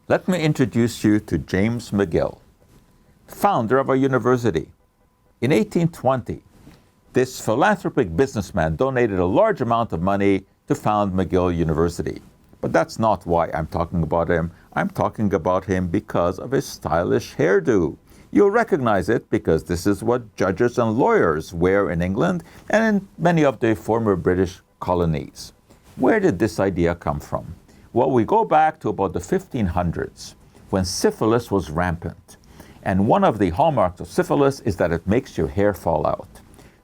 Let me introduce you to James McGill, founder of our university. In 1820, this philanthropic businessman donated a large amount of money to found McGill University. But that's not why I'm talking about him. I'm talking about him because of his stylish hairdo. You'll recognize it because this is what judges and lawyers wear in England and in many of the former British colonies. Where did this idea come from? Well, we go back to about the 1500s when syphilis was rampant. And one of the hallmarks of syphilis is that it makes your hair fall out.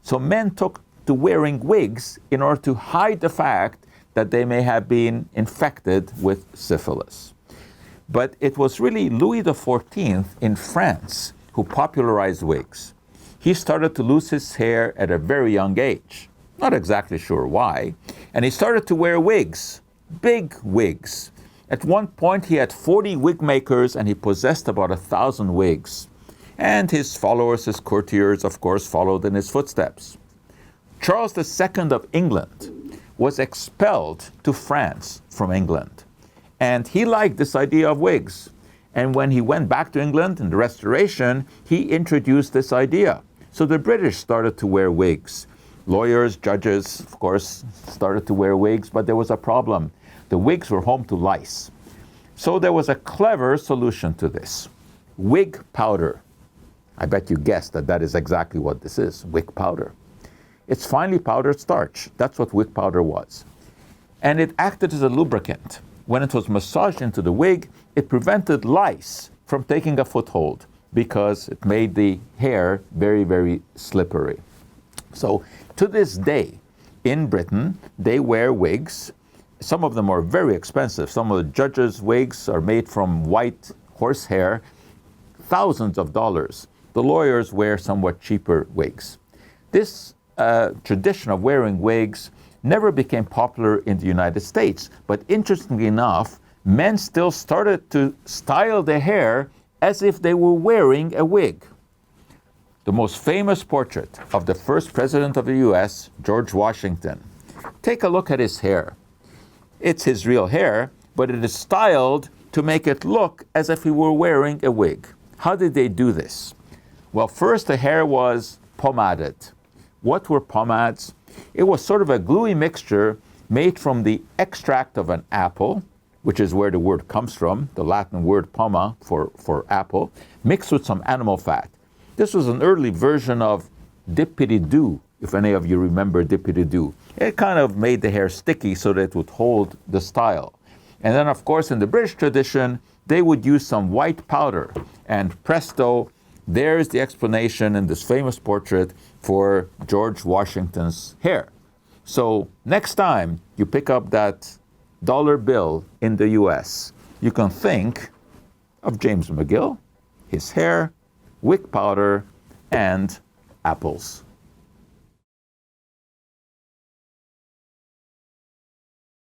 So men took to wearing wigs in order to hide the fact that they may have been infected with syphilis. But it was really Louis XIV in France who popularized wigs. He started to lose his hair at a very young age. Not exactly sure why. And he started to wear wigs. Big wigs. At one point he had 40 wig makers and he possessed about 1,000 wigs. And his followers, his courtiers, of course, followed in his footsteps. Charles II of England was expelled to France from England. And he liked this idea of wigs. And when he went back to England in the Restoration, he introduced this idea. So the British started to wear wigs. Lawyers, judges, of course, started to wear wigs, but there was a problem. The wigs were home to lice. So there was a clever solution to this. Wig powder. I bet you guessed that that is exactly what this is, wig powder. It's finely powdered starch. That's what wig powder was. And it acted as a lubricant. When it was massaged into the wig, it prevented lice from taking a foothold because it made the hair very, very slippery. So to this day, in Britain, they wear wigs. Some of them are very expensive. Some of the judges' wigs are made from white horsehair, thousands of dollars. The lawyers wear somewhat cheaper wigs. This tradition of wearing wigs never became popular in the United States. But interestingly enough, men still started to style their hair as if they were wearing a wig. The most famous portrait of the first president of the US, George Washington. Take a look at his hair. It's his real hair, but it is styled to make it look as if he were wearing a wig. How did they do this? Well, first the hair was pomaded. What were pomades? It was sort of a gluey mixture made from the extract of an apple, which is where the word comes from, the Latin word poma for apple, mixed with some animal fat. This was an early version of dip-pity-doo, if any of you remember dip-pity-doo. It kind of made the hair sticky so that it would hold the style. And then, of course, in the British tradition, they would use some white powder. And presto, there's the explanation in this famous portrait for George Washington's hair. So next time you pick up that dollar bill in the US, you can think of James McGill, his hair, wig powder, and apples.